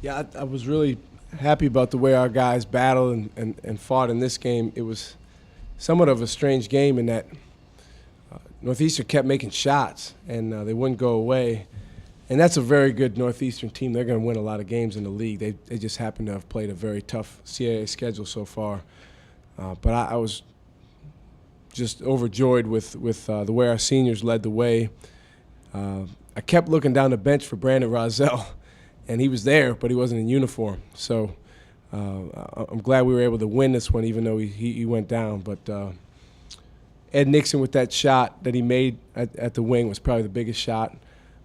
Yeah, I was really happy about the way our guys battled and fought in this game. It was somewhat of a strange game in that Northeastern kept making shots, and they wouldn't go away. And that's a very good Northeastern team. They're going to win a lot of games in the league. They just happen to have played a very tough CAA schedule so far. But I was just overjoyed with the way our seniors led the way. I kept looking down the bench for Brandon Rozelle, and he was there, but he wasn't in uniform. So I'm glad we were able to win this one, even though he went down. But Ed Nixon with that shot that he made at the wing was probably the biggest shot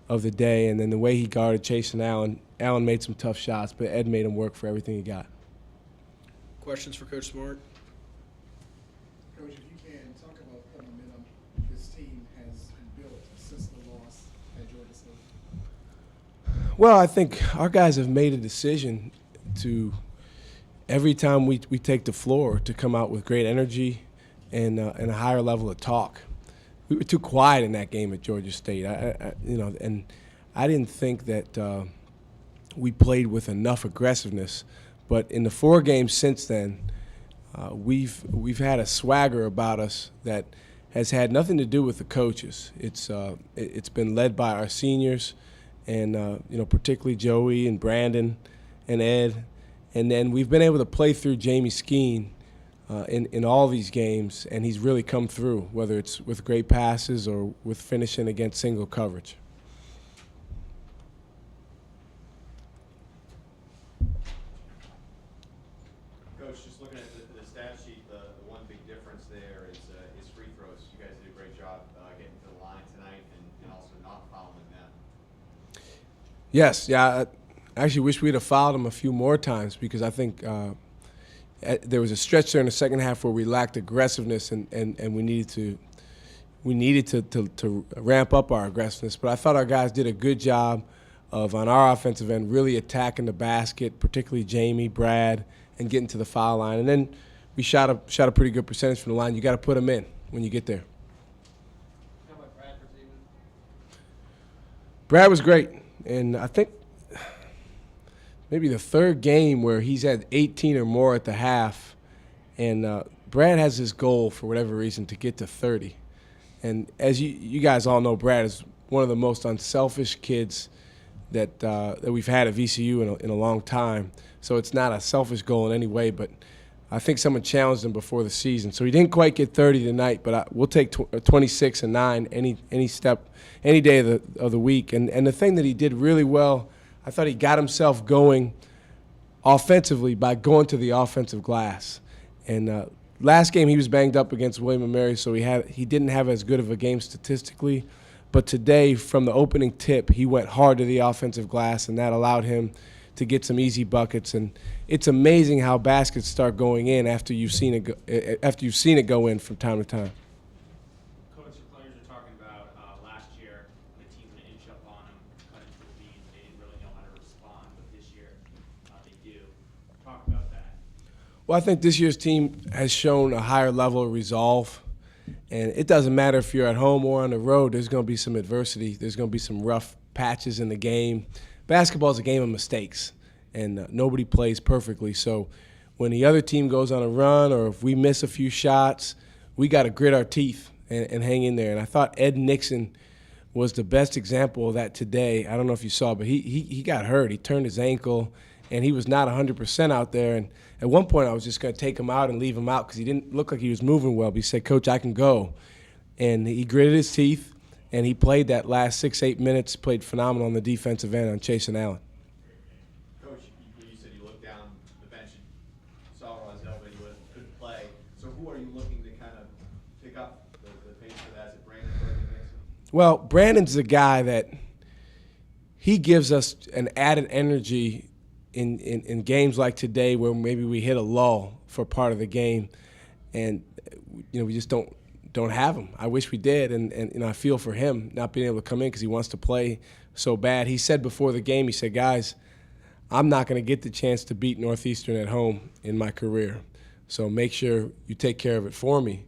of the day. And then the way he guarded Chase and Allen made some tough shots, but Ed made him work for everything he got. Questions for Coach Smart? Coach, if you can, talk about the momentum this team has built since the loss at Georgia State. Well, I think our guys have made a decision to, every time we take the floor, to come out with great energy and a higher level of talk. We were too quiet in that game at Georgia State. And I didn't think that we played with enough aggressiveness. But in the 4 games since then, we've had a swagger about us that has had nothing to do with the coaches. It's been led by our seniors, and particularly Joey and Brandon and Ed, and then we've been able to play through Jamie Skeen in all these games, and he's really come through, whether it's with great passes or with finishing against single coverage. Coach, just looking at the stat sheet, the one big difference there is free throws. You guys did a great job getting to the line tonight and also not fouling them. Yes, yeah. I actually wish we'd have fouled him a few more times, because I think there was a stretch there in the second half where we lacked aggressiveness, and we needed to ramp up our aggressiveness. But I thought our guys did a good job of, on our offensive end, really attacking the basket, particularly Jamie, Brad, and getting to the foul line. And then we shot a pretty good percentage from the line. You got to put them in when you get there. How about Brad receiving? Brad was great, and I think maybe the 3rd game where he's had 18 or more at the half, and Brad has his goal, for whatever reason, to get to 30. And as you guys all know, Brad is one of the most unselfish kids that we've had at VCU in a long time. So it's not a selfish goal in any way, but I think someone challenged him before the season. So he didn't quite get 30 tonight, but we'll take 26 and 9 any day of the week. And the thing that he did really well, I thought he got himself going offensively by going to the offensive glass. And last game he was banged up against William & Mary, so he didn't have as good of a game statistically. But today, from the opening tip, he went hard to the offensive glass, and that allowed him to get some easy buckets. And it's amazing how baskets start going in after you've seen it go in from time to time. Coach, the players are talking about last year the team would inch up on them, cut into the lead. They didn't really know how to respond, but this year they do. Talk about that. Well, I think this year's team has shown a higher level of resolve. And it doesn't matter if you're at home or on the road, there's going to be some adversity. There's going to be some rough patches in the game. Basketball is a game of mistakes, and nobody plays perfectly. So when the other team goes on a run, or if we miss a few shots, we got to grit our teeth and hang in there. And I thought Ed Nixon was the best example of that today. I don't know if you saw, but he got hurt. He turned his ankle, and he was not 100% out there. And at one point, I was just going to take him out and leave him out because he didn't look like he was moving well. But he said, "Coach, I can go." And he gritted his teeth, and he played that last 6-8 minutes, played phenomenal on the defensive end on Chase and Allen. Coach, you said you looked down the bench and saw Rozelle, but he couldn't play. So who are you looking to kind of pick up the pace for that? Is it Brandon or Nixon? Well, Brandon's the guy that he gives us an added energy in games like today, where maybe we hit a lull for part of the game, and we just don't have him. I wish we did, and I feel for him not being able to come in because he wants to play so bad. He said before the game, he said, "Guys, I'm not going to get the chance to beat Northeastern at home in my career, so make sure you take care of it for me."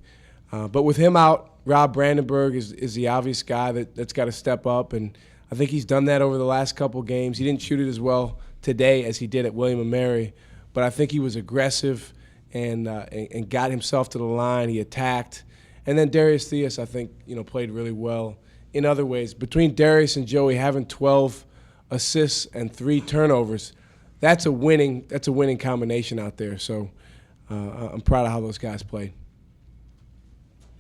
But with him out, Rob Brandenburg is the obvious guy that's got to step up, and I think he's done that over the last couple games. He didn't shoot it as well today as he did at William & Mary, but I think he was aggressive and got himself to the line. He attacked. And then Darius Theus, I think, played really well in other ways. Between Darius and Joey having 12 assists and 3 turnovers, that's a winning combination out there. So I'm proud of how those guys played.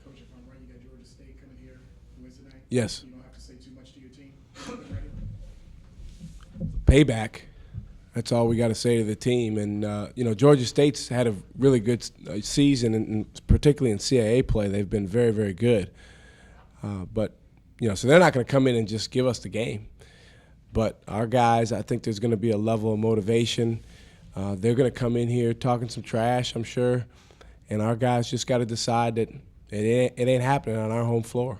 Coach, if I'm right, you got Georgia State coming here Wednesday night? Yes. You don't have to say too much to your team? Payback. That's all we got to say to the team. And, Georgia State's had a really good season, and particularly in CAA play. They've been very, very good. But so they're not going to come in and just give us the game. But our guys, I think there's going to be a level of motivation. They're going to come in here talking some trash, I'm sure. And our guys just got to decide that it ain't happening on our home floor.